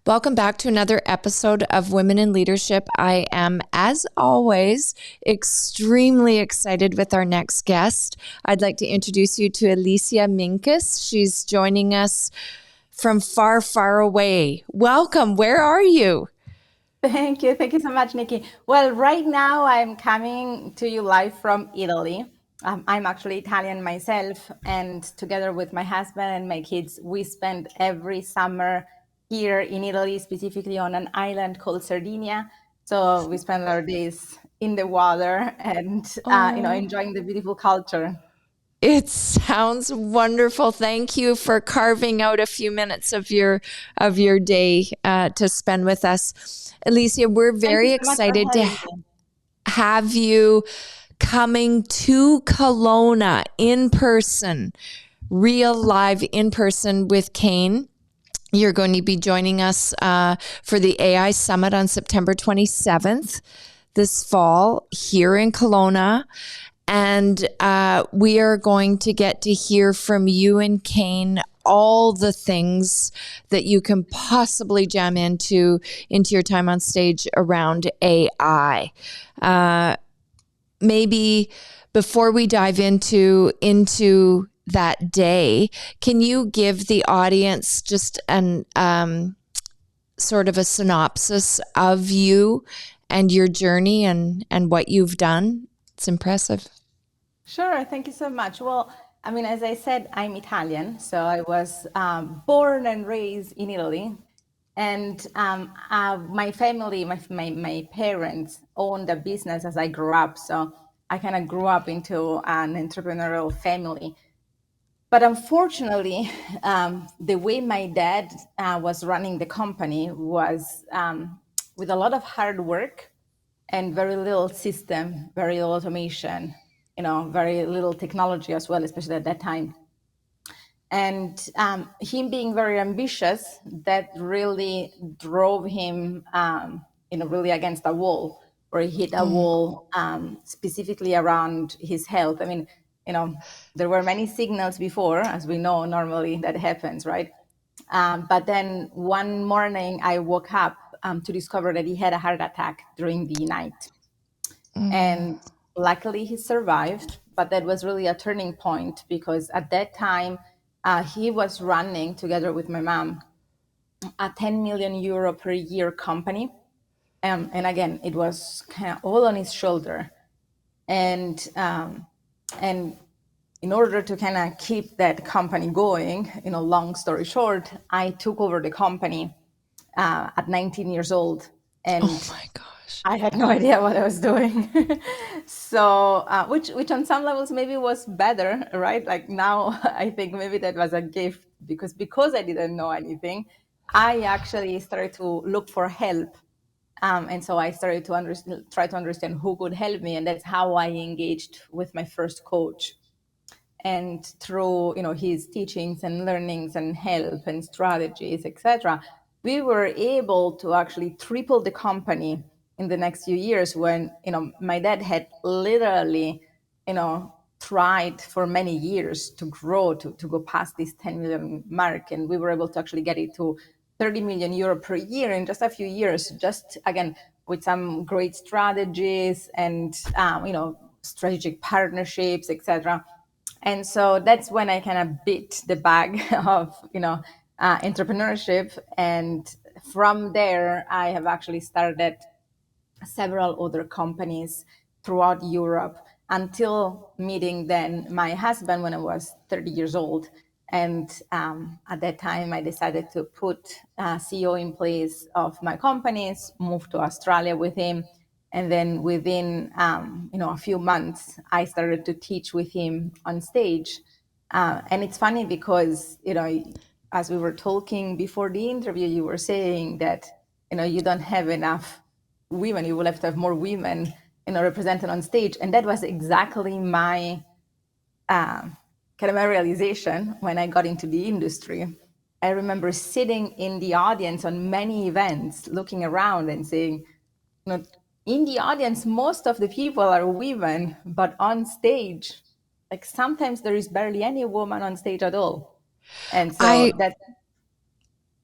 Welcome back to another episode of Women in Leadership. I am, as always, extremely excited with our next guest. I'd like to introduce you to Alessia Minkus. She's joining us from far, far away. Welcome. Where are you? Thank you. Thank you so much, Nikki. Well, right now I'm coming to you live from Italy. I'm actually Italian myself, and together with my husband and my kids, we spend every summer here in Italy, specifically on an island called Sardinia. So we spend our days in the water and Oh, enjoying the beautiful culture. it sounds wonderful. Thank you for carving out a few minutes of your day to spend with us. Alessia, we're Thank you very so much for excited to having me. have you coming to Kelowna in person, real live in person with Kane. You're going to be joining us for the AI Summit on September 27th this fall here in Kelowna. And we are going to get to hear from you and Kane all the things that you can possibly jam into your time on stage around AI. Maybe before we dive into that day, can you give the audience just an sort of a synopsis of you and your journey and what you've done? It's impressive. Sure, thank you so much. Well, I mean, as I said, I'm Italian, so I was born and raised in Italy. And my family, my parents owned a business as I grew up. So I kind of grew up into an entrepreneurial family. But unfortunately, the way my dad was running the company was with a lot of hard work and very little system, very little automation, very little technology as well, especially at that time. And him being very ambitious, that really drove him, really against a wall, or he hit a Mm. wall specifically around his health. I mean, there were many signals before, as we know, normally that happens, right? But then one morning I woke up to discover that he had a heart attack during the night. Mm. And luckily he survived, but that was really a turning point because at that time he was running together with my mom a 10 million euro per year company. And again, it was kind of all on his shoulder. And in order to kind of keep that company going, long story short, I took over the company at 19 years old. Oh And my gosh. I had no idea what I was doing. So, which on some levels maybe was better, right? Like now, I think maybe that was a gift because I didn't know anything. I actually started to look for help, and so I started to try to understand who could help me, and that's how I engaged with my first coach. And through his teachings and learnings and help and strategies, etc., we were able to actually triple the company in the next few years when my dad had literally tried for many years to grow to go past this 10 million mark, and we were able to actually get it to 30 million euro per year in just a few years, just again with some great strategies and strategic partnerships, etc. And so that's when I kind of bit the bag of entrepreneurship, and from there I have actually started several other companies throughout Europe until meeting then my husband when I was 30 years old. And at that time, I decided to put a CEO in place of my companies, move to Australia with him, and then within a few months, I started to teach with him on stage. And it's funny because as we were talking before the interview, you were saying that you don't have enough women. You will have to have more women represented on stage, and that was exactly my kind of my realization when I got into the industry. I remember sitting in the audience on many events, looking around and saying, in the audience, most of the people are women, but on stage, like sometimes there is barely any woman on stage at all. And so I that,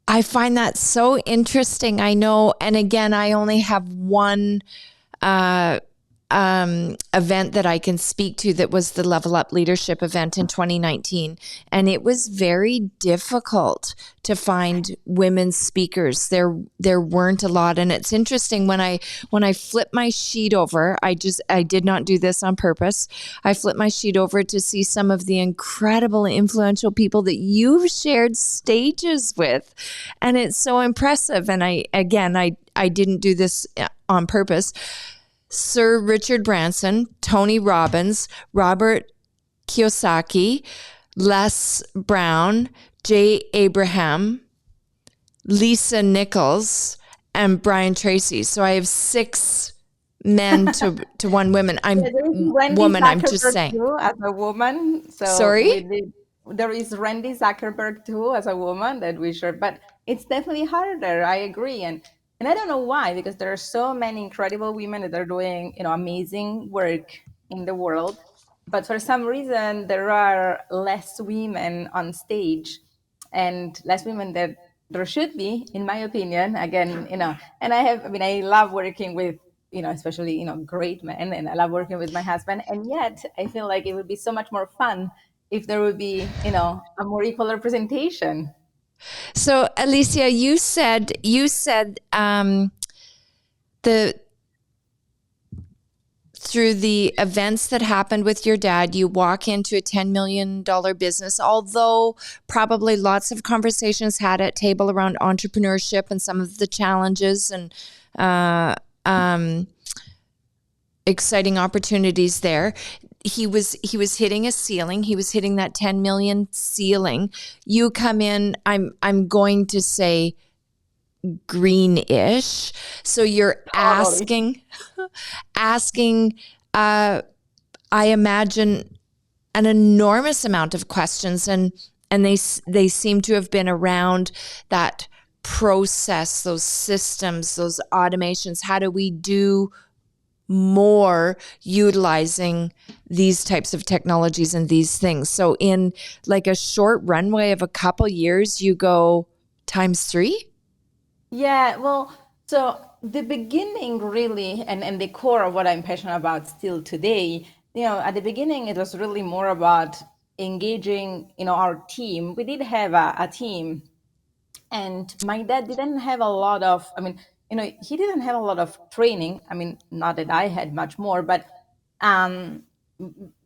I find that so interesting. I know, and again, I only have one uh, event that I can speak to that was the Level Up Leadership event in 2019. And it was very difficult to find women speakers. There weren't a lot. And it's interesting when I flip my sheet over, I did not do this on purpose. I flipped my sheet over to see some of the incredible influential people that you've shared stages with. And it's so impressive. And I didn't do this on purpose. Sir Richard Branson, Tony Robbins, Robert Kiyosaki, Les Brown, Jay Abraham, Lisa Nichols, and Brian Tracy. So I have 6 men to one woman. I'm just saying. Too, as a woman. So Sorry? there is Randy Zuckerberg too as a woman that we share, but it's definitely harder. I agree, and I don't know why, because there are so many incredible women that are doing amazing work in the world, but for some reason there are less women on stage and less women that there should be, in my opinion. Again, and I love working with especially great men, and I love working with my husband, and yet I feel like it would be so much more fun if there would be a more equal representation. So Alessia, you said the through the events that happened with your dad, you walk into a $10 million business, although probably lots of conversations had at table around entrepreneurship and some of the challenges and uh, um, exciting opportunities there. He was hitting a ceiling. He was hitting that 10 million ceiling. You come in, I'm going to say greenish. So you're Totally. asking, I imagine, an enormous amount of questions, and they seem to have been around that process, those systems, those automations. How do we do more utilizing these types of technologies and these things? So in like a short runway of a couple years, you go times 3? Yeah, well, so the beginning really, and the core of what I'm passionate about still today, at the beginning, it was really more about engaging, our team. We did have a team, and my dad didn't have a lot of, he didn't have a lot of training. Not that I had much more, um,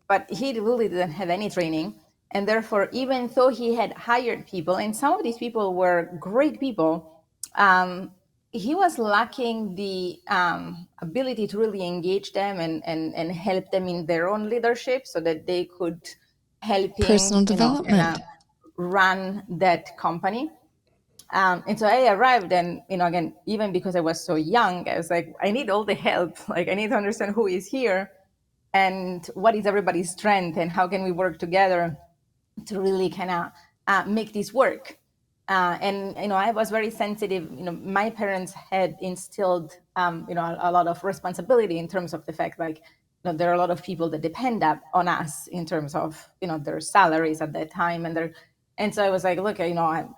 but he really didn't have any training. And therefore, even though he had hired people, and some of these people were great people, he was lacking the ability to really engage them and help them in their own leadership so that they could help Personal him, kind of development. run that company. And so I arrived, and again, even because I was so young, I was like, I need all the help. Like, I need to understand who is here and what is everybody's strength and how can we work together to really kind of make this work. And I was very sensitive. My parents had instilled a lot of responsibility in terms of the fact, like, there are a lot of people that depend on us in terms of their salaries at that time, and so I was like, look, I'm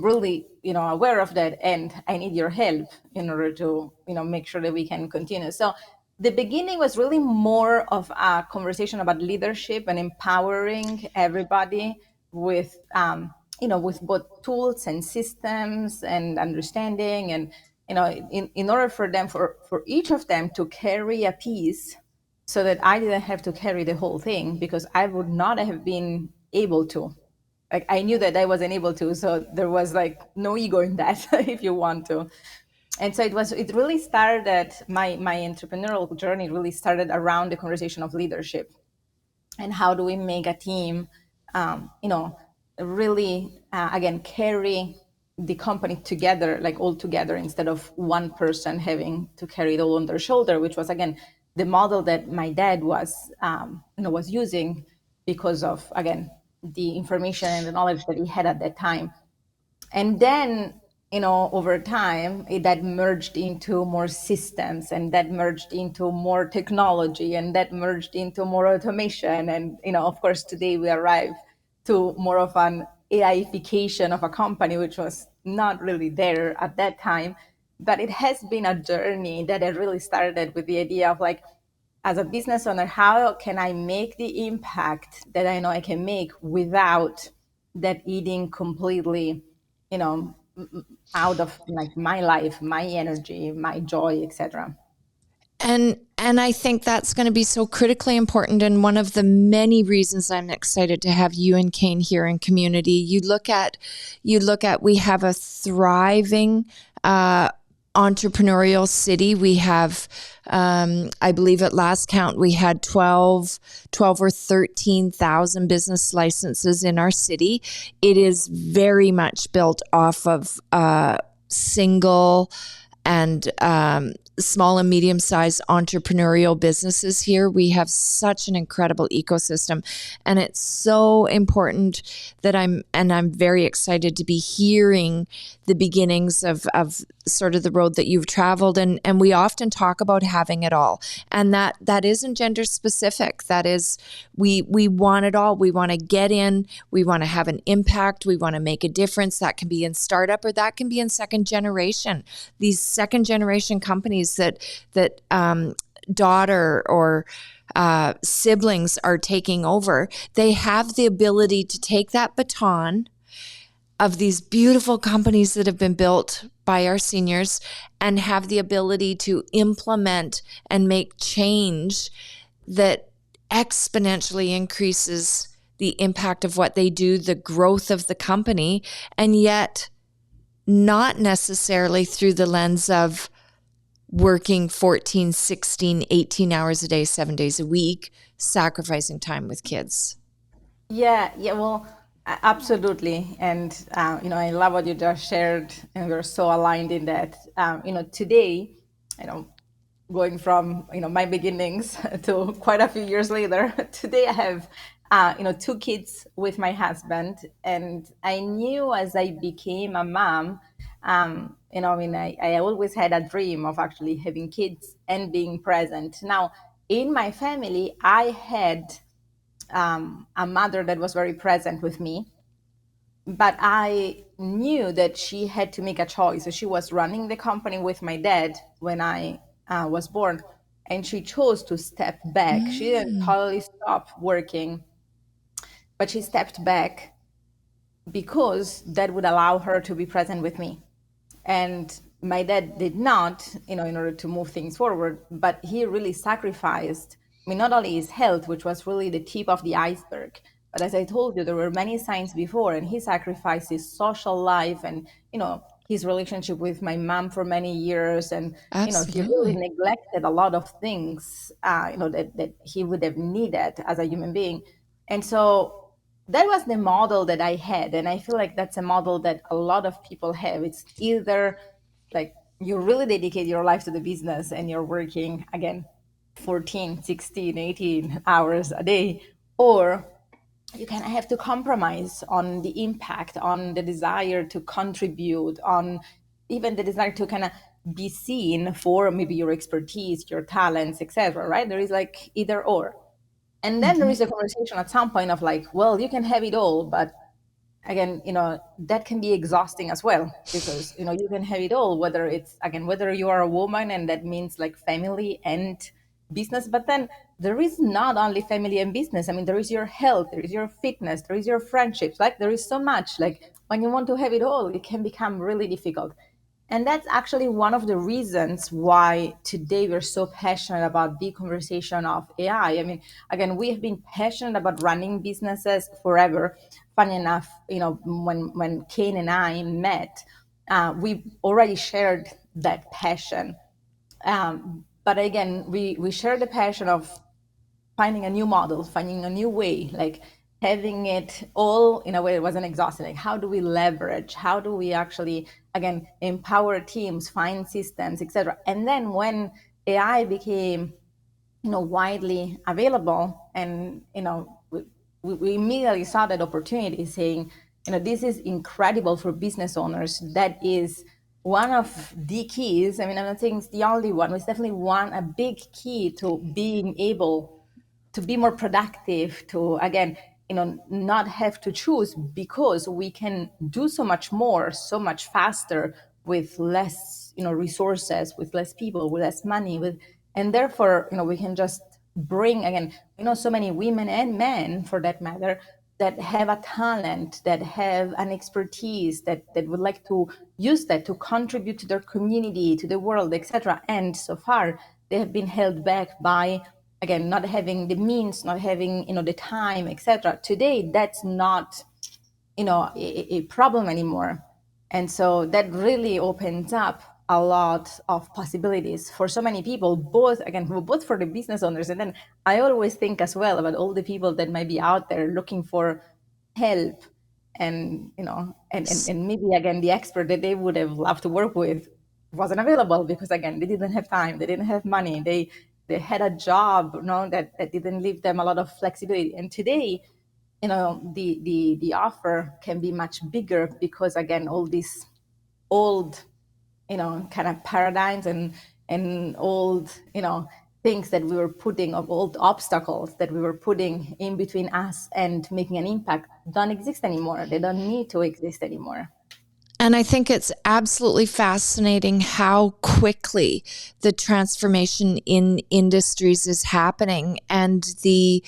really aware of that, and I need your help in order to make sure that we can continue. So the beginning was really more of a conversation about leadership and empowering everybody with with both tools and systems and understanding, and in order for them, for each of them to carry a piece, so that I didn't have to carry the whole thing, because I would not have been able to. Like, I knew that I wasn't able to, so there was like no ego in that if you want to. And so it really started, my entrepreneurial journey really started around the conversation of leadership, and how do we make a team really again carry the company together, like all together, instead of one person having to carry it all on their shoulder, which was again the model that my dad was using, because of, again, the information and the knowledge that he had at that time. And then over time, that merged into more systems, and that merged into more technology, and that merged into more automation, and of course today we arrive to more of an AIification of a company, which was not really there at that time. But it has been a journey that it really started with the idea of like, as a business owner, how can I make the impact that I know I can make without that eating completely, you know, out of like my life, my energy, my joy, etc. And I think that's going to be so critically important, and one of the many reasons I'm excited to have you and Kane here in community. You look at we have a thriving entrepreneurial city. We have, I believe at last count, we had 12 or 13,000 business licenses in our city. It is very much built off of single and small and medium-sized entrepreneurial businesses here. We have such an incredible ecosystem, and it's so important that I'm very excited to be hearing the beginnings of sort of the road that you've traveled. And we often talk about having it all, and that isn't gender specific. That is, we want it all. We want to get in, we want to have an impact, we want to make a difference. That can be in startup, or that can be in second generation. These second generation companies that daughter or siblings are taking over, they have the ability to take that baton of these beautiful companies that have been built by our seniors and have the ability to implement and make change that exponentially increases the impact of what they do, the growth of the company, and yet not necessarily through the lens of working 14, 16, 18 hours a day, 7 days a week, sacrificing time with kids. Yeah, well, absolutely. And, I love what you just shared, and we're so aligned in that. Today, going from, my beginnings to quite a few years later, today I have, two kids with my husband. And I knew as I became a mom, I always had a dream of actually having kids and being present. Now, in my family, I had a mother that was very present with me, but I knew that she had to make a choice. So she was running the company with my dad when I was born, and she chose to step back. She didn't totally stop working, but she stepped back because that would allow her to be present with me. And my dad did not, in order to move things forward, but he really sacrificed, not only his health, which was really the tip of the iceberg, but as I told you, there were many signs before, and he sacrificed his social life and, his relationship with my mom for many years. And, he really Absolutely. neglected a lot of things, that he would have needed as a human being. And so that was the model that I had. And I feel like that's a model that a lot of people have. It's either like you really dedicate your life to the business and you're working, again, 14, 16, 18 hours a day, or you kind of have to compromise on the impact, on the desire to contribute, on even the desire to kind of be seen for maybe your expertise, your talents, etc. Right? There is like either or. And then there is a conversation at some point of like, well, you can have it all, but again, that can be exhausting as well, because, you can have it all, whether you are a woman and that means like family and business, but then there is not only family and business. There is your health, there is your fitness, there is your friendships, like there is so much. Like when you want to have it all, it can become really difficult. And that's actually one of the reasons why today we're so passionate about the conversation of AI. Again, we have been passionate about running businesses forever. Funny enough, when Kane and I met, we already shared that passion. But again, we share the passion of finding a new model, finding a new way, like having it all in a way that wasn't exhausting. Like, how do we leverage? How do we actually, again, empower teams, find systems, etc. And then when AI became, widely available, and we immediately saw that opportunity, saying, this is incredible for business owners. That is one of the keys. I'm not saying it's the only one, but it's definitely a big key to being able to be more productive, to, again, not have to choose, because we can do so much more, so much faster, with less, resources, with less people, with less money, and therefore, we can just bring, again, so many women and men, for that matter, that have a talent, that have an expertise, that would like to use that to contribute to their community, to the world, etc. And so far, they have been held back by, again, not having the means, not having, the time, etc. Today, that's not, a problem anymore. And so that really opens up a lot of possibilities for so many people, both for the business owners. And then I always think as well about all the people that might be out there looking for help, and, and maybe, again, the expert that they would have loved to work with wasn't available, because, again, they didn't have time, they didn't have money, they had a job, that didn't leave them a lot of flexibility. And today, the offer can be much bigger, because, again, all these old, kind of paradigms and old, things that we were putting, of old obstacles that we were putting in between us and making an impact, don't exist anymore. They don't need to exist anymore. And I think it's absolutely fascinating how quickly the transformation in industries is happening, and the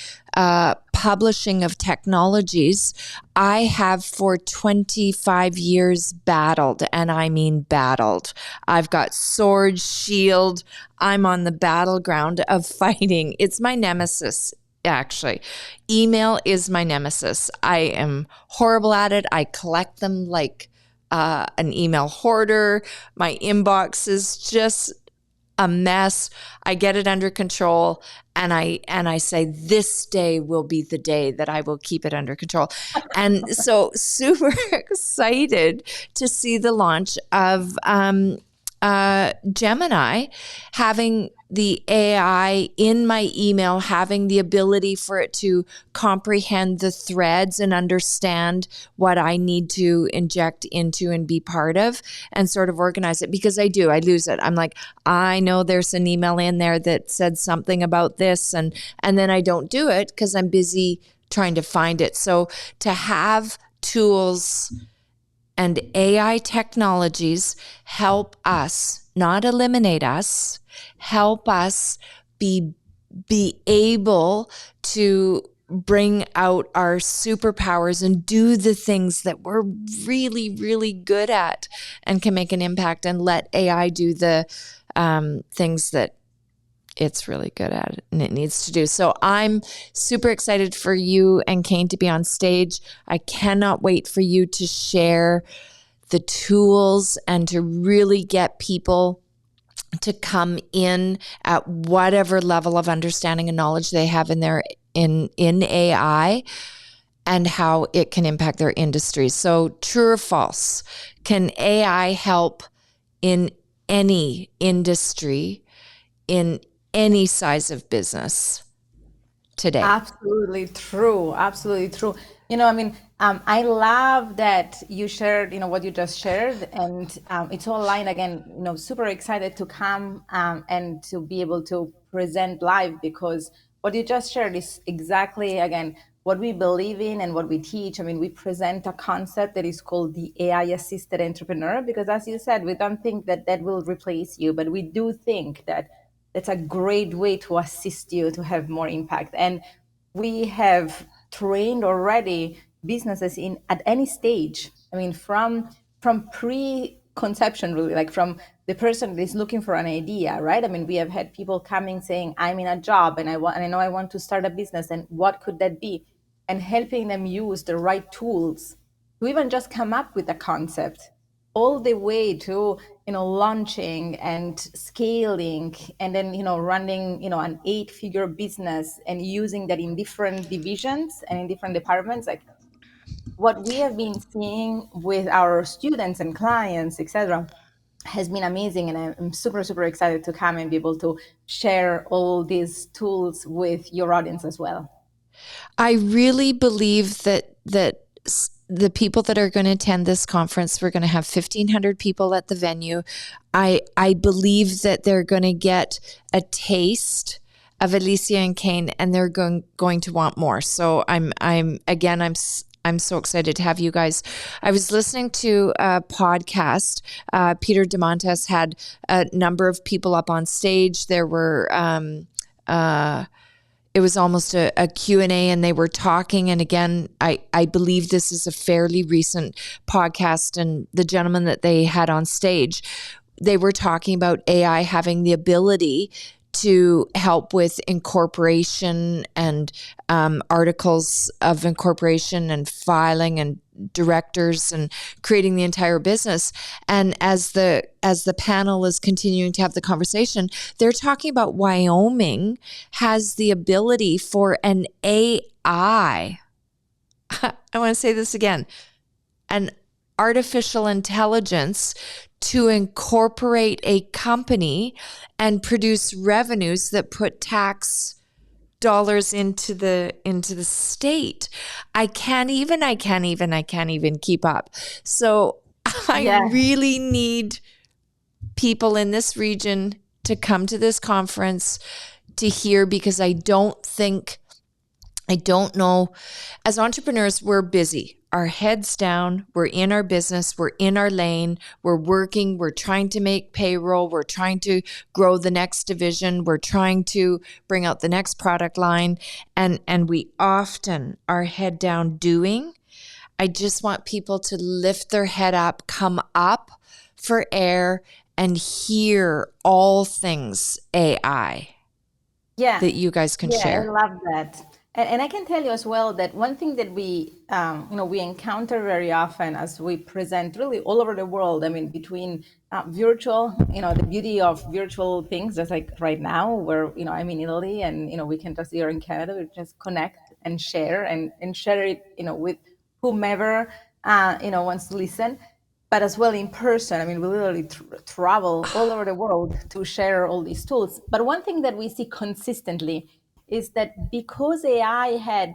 publishing of technologies. I have for 25 years battled, and I mean battled. I've got sword, shield. I'm on the battleground of fighting. It's my nemesis. Actually, email is my nemesis. I am horrible at it. I collect them like an email hoarder. My inbox is just a mess. I get it under control, and I say, this day will be the day that I will keep it under control. And so super excited to see the launch of Gemini, having the AI in my email, having the ability for it to comprehend the threads and understand what I need to inject into and be part of, and sort of organize it, because I lose it. I'm like, I know there's an email in there that said something about this, and then I don't do it because I'm busy trying to find it. So to have tools and AI technologies help us, not eliminate us, help us be able to bring out our superpowers and do the things that we're really, really good at and can make an impact, and let AI do the things that it's really good at and it needs to do. So I'm super excited for you and Kane to be on stage. I cannot wait for you to share the tools and to really get people to come in at whatever level of understanding and knowledge they have in their in AI, and how it can impact their industry. So true or false, can AI help in any industry, in any size of business today? Absolutely true. Absolutely true. I love that you shared, what you just shared, and it's all aligned. Again, super excited to come and to be able to present live, because what you just shared is exactly, again, what we believe in and what we teach. We present a concept that is called the AI assisted entrepreneur, because, as you said, we don't think that will replace you, but we do think that that's a great way to assist you to have more impact. And we have trained already businesses at any stage. From pre-conception, really, like from the person that is looking for an idea, right? We have had people coming saying, I'm in a job and I know I want to start a business, and what could that be? And helping them use the right tools to even just come up with a concept, all the way to launching and scaling, and then running an 8-figure business, and using that in different divisions and in different departments. Like what we have been seeing with our students and clients, etc., has been amazing, and I'm super, super excited to come and be able to share all these tools with your audience as well. I really believe that the people that are going to attend this conference, we're going to have 1,500 people at the venue. I believe that they're going to get a taste of Alessia and Kane, and they're going to want more. So I'm so excited to have you guys. I was listening to a podcast. Peter DeMontes had a number of people up on stage. There were it was almost a Q&A, and they were talking. And again, I believe this is a fairly recent podcast, and the gentleman that they had on stage, they were talking about AI having the ability to help with incorporation and articles of incorporation and filing and directors and creating the entire business. And as the panel is continuing to have the conversation, they're talking about Wyoming has the ability for an AI. I want to say this again, an artificial intelligence to incorporate a company and produce revenues that put tax dollars into the state. I can't even keep up. So I really need people in this region to come to this conference to hear, because I don't know. As entrepreneurs, we're busy. Our heads down. We're in our business. We're in our lane. We're working. We're trying to make payroll. We're trying to grow the next division. We're trying to bring out the next product line. And we often are head down doing. I just want people to lift their head up, come up for air, and hear all things AI that you guys can share. I love that. And I can tell you as well that one thing that we encounter very often as we present really all over the world, I mean, between virtual, the beauty of virtual things, just like right now where, I'm in Italy and, we can just, you're in Canada, we just connect and share and share it, with whomever, wants to listen. But as well in person, I mean, we literally travel all over the world to share all these tools. But one thing that we see consistently is that because AI had,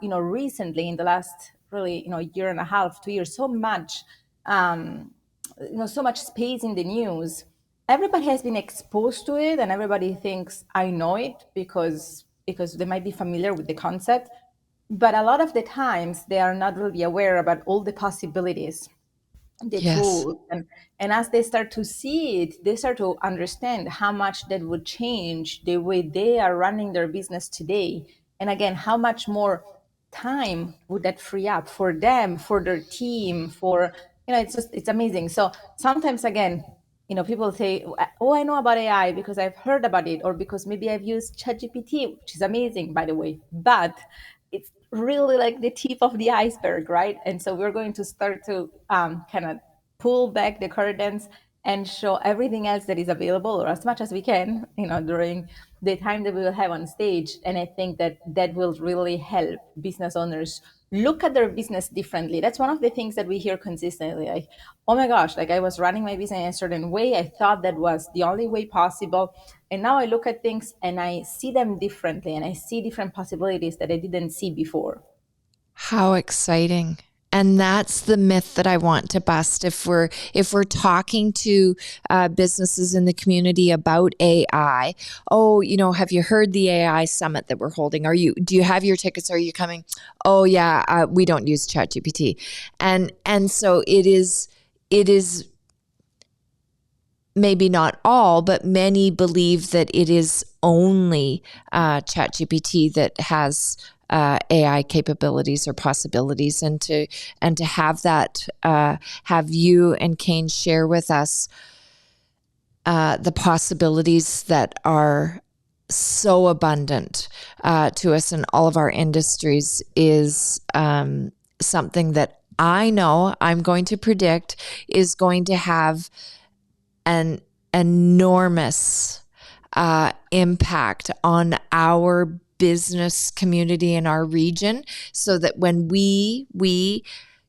recently in the last really, year and a half, 2 years, so much space in the news, everybody has been exposed to it, and everybody thinks I know it because they might be familiar with the concept. But a lot of the times they are not really aware about all the possibilities, the tools, and as they start to see it, they start to understand how much that would change the way they are running their business today. And again, how much more time would that free up for them, for their team, for, it's amazing. So sometimes, again, people say, oh, I know about AI because I've heard about it, or because maybe I've used ChatGPT, which is amazing, by the way, but it's really like the tip of the iceberg, right? And so we're going to start to kind of pull back the curtains and show everything else that is available, or as much as we can, during the time that we will have on stage. And I think that will really help business owners look at their business differently. That's one of the things that we hear consistently, like, oh my gosh, like I was running my business in a certain way. I thought that was the only way possible. And now I look at things and I see them differently, and I see different possibilities that I didn't see before. How exciting. And that's the myth that I want to bust. If we're talking to businesses in the community about AI, have you heard the AI summit that we're holding? Do you have your tickets? Are you coming? Oh yeah, we don't use ChatGPT, and so it is maybe not all, but many believe that it is only ChatGPT that has AI capabilities or possibilities, and to have that, have you and Kane share with us the possibilities that are so abundant to us in all of our industries is something that I know I'm going to predict is going to have an enormous impact on our business community in our region, so that when we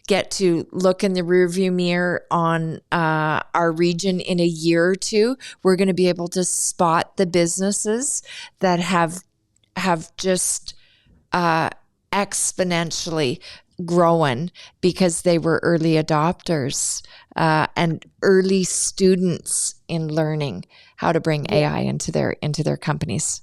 get to look in the rearview mirror on our region in a year or two, we're going to be able to spot the businesses that have just exponentially grown because they were early adopters and early students in learning how to bring AI into their companies.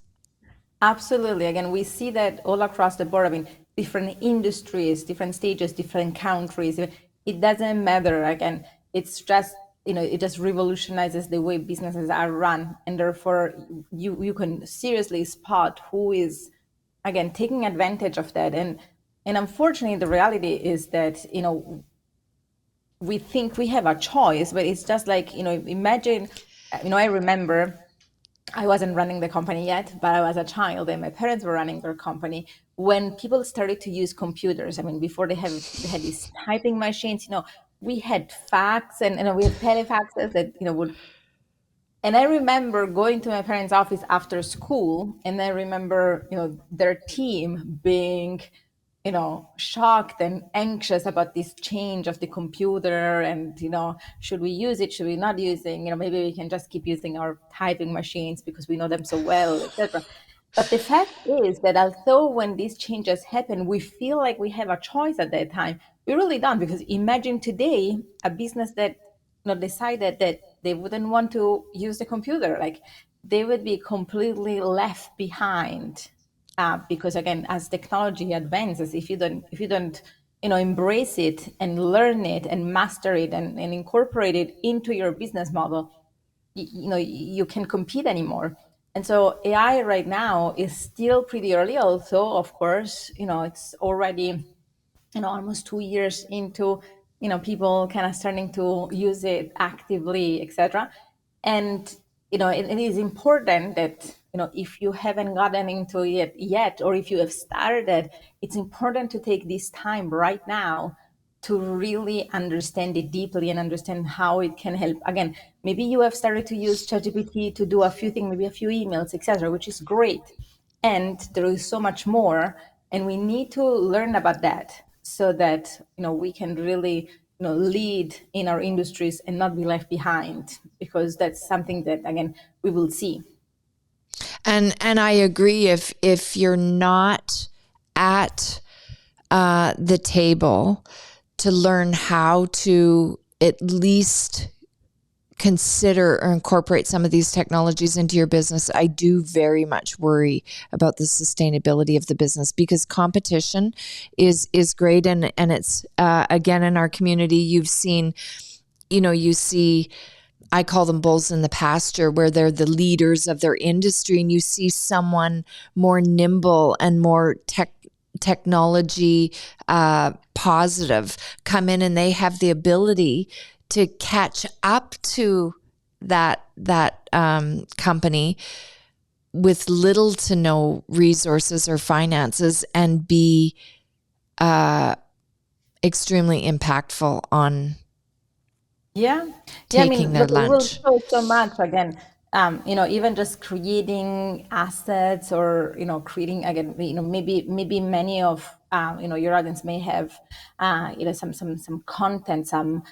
Absolutely. Again, we see that all across the board. I mean, different industries, different stages, different countries. It doesn't matter. Again, it's just, it just revolutionizes the way businesses are run, and therefore you can seriously spot who is, again, taking advantage of that. And unfortunately, the reality is that we think we have a choice, but it's just like, imagine, I remember I wasn't running the company yet, but I was a child and my parents were running their company when people started to use computers. I mean, before they had these typing machines, we had fax, and we have telefaxes that, would, and I remember going to my parents' office after school, and I remember, their team being, shocked and anxious about this change of the computer, and, should we use it? Should we not using? Maybe we can just keep using our typing machines because we know them so well, etc. But the fact is that although when these changes happen, we feel like we have a choice at that time, we really don't. Because imagine today a business that, decided that they wouldn't want to use the computer, like they would be completely left behind. Because again, as technology advances, if you don't embrace it and learn it and master it, and incorporate it into your business model, you can compete anymore. And so AI right now is still pretty early, although of course it's already almost 2 years into people kind of starting to use it actively, etc. And it is important that if you haven't gotten into it yet, or if you have started, it's important to take this time right now to really understand it deeply and understand how it can help. Again, maybe you have started to use ChatGPT to do a few things, maybe a few emails, etc., which is great. And there is so much more, and we need to learn about that so that we can really lead in our industries and not be left behind, because that's something that, again, we will see. And I agree. If you're not at the table to learn how to at least consider or incorporate some of these technologies into your business, I do very much worry about the sustainability of the business, because competition is great, and it's again, in our community, you've seen, you see, I call them bulls in the pasture, where they're the leaders of their industry, and you see someone more nimble and more technology positive come in, and they have the ability to catch up to that company with little to no resources or finances, and be extremely impactful on Yeah, yeah. I taking mean, their look, it will lunch. show so much. Again, even just creating assets, or creating, again, maybe many of your audience may have some content, some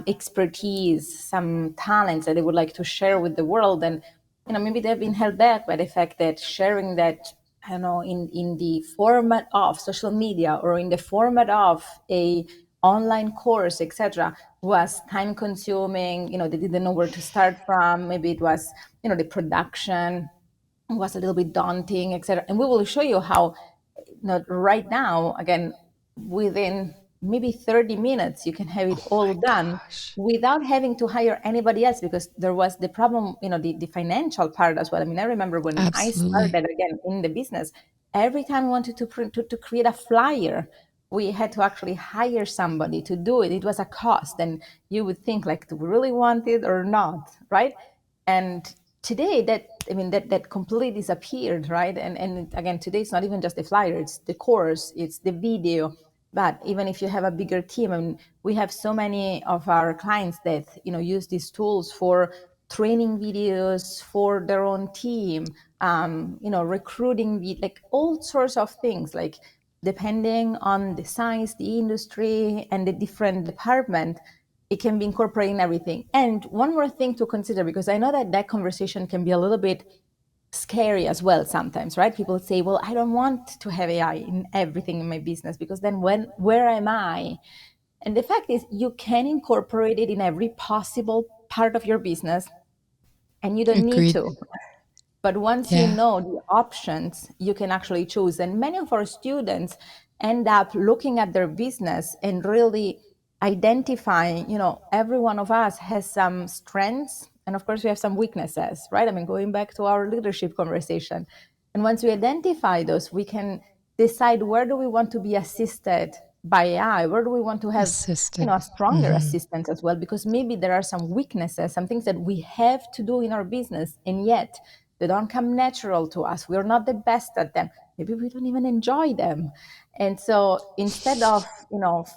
expertise, some talents that they would like to share with the world, and maybe they've been held back by the fact that sharing that, in the format of social media, or in the format of a online course, etc., was time consuming. They didn't know where to start from. Maybe it was, the production was a little bit daunting, etc. And we will show you how, right now, again, within maybe 30 minutes, you can have it Oh all my done gosh. without having to hire anybody else, because there was the problem, the financial part as well. I mean, I remember when I Absolutely. started again in the business, every time I wanted to print, to create a flyer, we had to actually hire somebody to do it. It was a cost, and you would think, like, do we really want it or not, right? And today, that completely disappeared, right? And again, today it's not even just the flyer, it's the course, it's the video. But even if you have a bigger team, and we have so many of our clients that use these tools for training videos for their own team, recruiting, like all sorts of things, like depending on the size, the industry, and the different department, it can be incorporating everything. And one more thing to consider, because I know that conversation can be a little bit scary as well sometimes, right? People say, well, I don't want to have AI in everything in my business, because then where am I? And the fact is, you can incorporate it in every possible part of your business, and you don't need Agreed. to. But once you know the options, you can actually choose. And many of our students end up looking at their business and really identifying, every one of us has some strengths. And of course, we have some weaknesses, right? I mean, going back to our leadership conversation. And once we identify those, we can decide where do we want to be assisted by AI? Where do we want to have, Assisted. a stronger assistance as well? Because maybe there are some weaknesses, some things that we have to do in our business, and yet they don't come natural to us. We're not the best at them. Maybe we don't even enjoy them. And so instead of,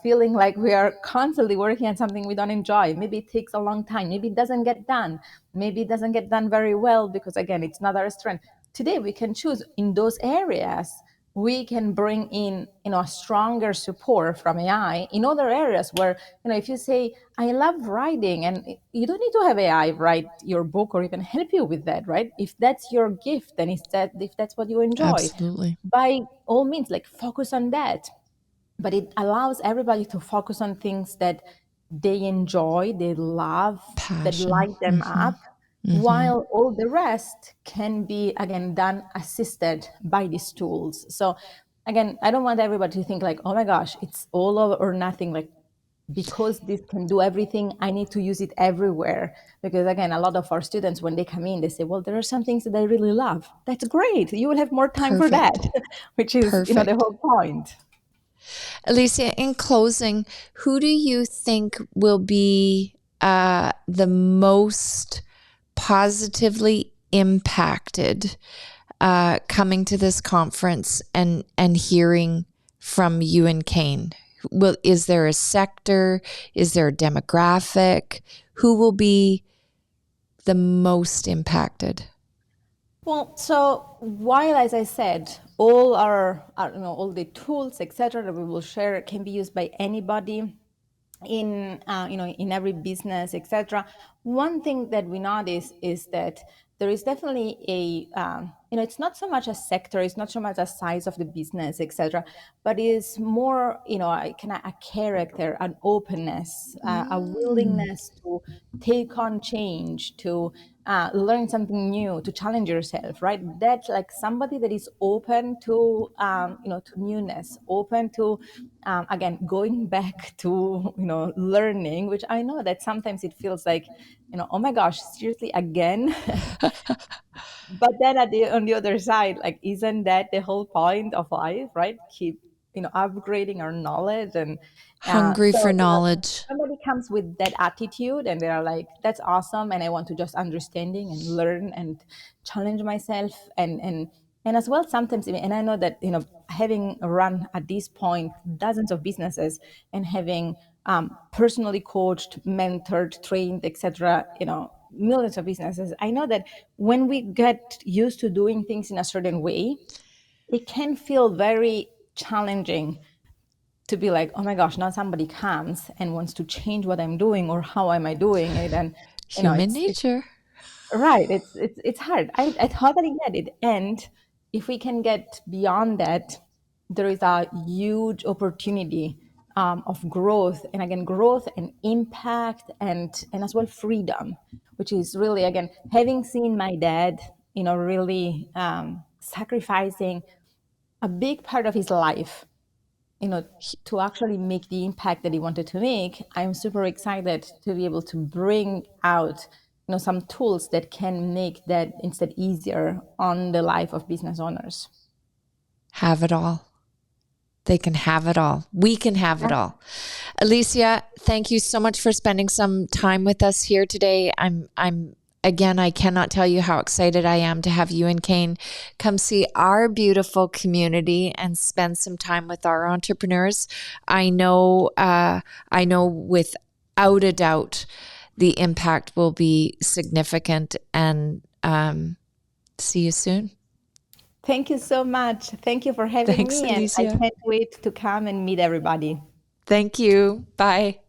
feeling like we are constantly working on something we don't enjoy, maybe it takes a long time, maybe it doesn't get done, maybe it doesn't get done very well because, again, it's not our strength. Today, we can choose in those areas. We can bring in, stronger support from AI in other areas where, if you say, I love writing, and you don't need to have AI write your book or even help you with that, right? If that's your gift and if that's what you enjoy, Absolutely. by all means, like, focus on that. But it allows everybody to focus on things that they enjoy, they love, that Passion. light them up, while all the rest can be, again, done assisted by these tools. So again, I don't want everybody to think like, oh my gosh, it's all or nothing. Like, because this can do everything, I need to use it everywhere. Because again, a lot of our students, when they come in, they say, well, there are some things that I really love. That's great. You will have more time for that, Perfect. which is, the Perfect. whole point. Alessia, in closing, who do you think will be the most positively impacted coming to this conference and hearing from you and Kane? Is there a sector? Is there a demographic? Who will be the most impacted? Well, so while, as I said, all all the tools, etc., that we will share can be used by anybody in in every business, etc. One thing that we notice is that there is definitely a it's not so much a sector, it's not so much a size of the business, etc., but is more a character, an openness, a willingness to take on change, to learn something new, to challenge yourself, right? That's like somebody that is open to to newness, open to again, going back to learning, which I know that sometimes it feels like oh my gosh, seriously again. But then on the other side, like, isn't that the whole point of life, right? Keep upgrading our knowledge. And Hungry so for knowledge. somebody comes with that attitude and they're like, that's awesome, and I want to just understanding and learn and challenge myself. And as well, sometimes, and I know that having run at this point dozens of businesses and having personally coached, mentored, trained, etc., millions of businesses, I know that when we get used to doing things in a certain way, it can feel very challenging to be like, oh my gosh, now somebody comes and wants to change what I'm doing or how am I doing it. And Human it's nature. right, it's hard. I totally get it. And if we can get beyond that, there is a huge opportunity of growth, and again, growth and impact, and as well freedom, which is really, again, having seen my dad really sacrificing a big part of his life to actually make the impact that he wanted to make. I'm super excited to be able to bring out some tools that can make that instead easier on the life of business owners. Have it all. They can have it all. We can have it all. Alessia, thank you so much for spending some time with us here today. Again, I cannot tell you how excited I am to have you and Kane come see our beautiful community and spend some time with our entrepreneurs. I know without a doubt the impact will be significant, and see you soon. Thank you so much. Thank you for having Thanks, me, and I Alessia. can't wait to come and meet everybody. Thank you. Bye.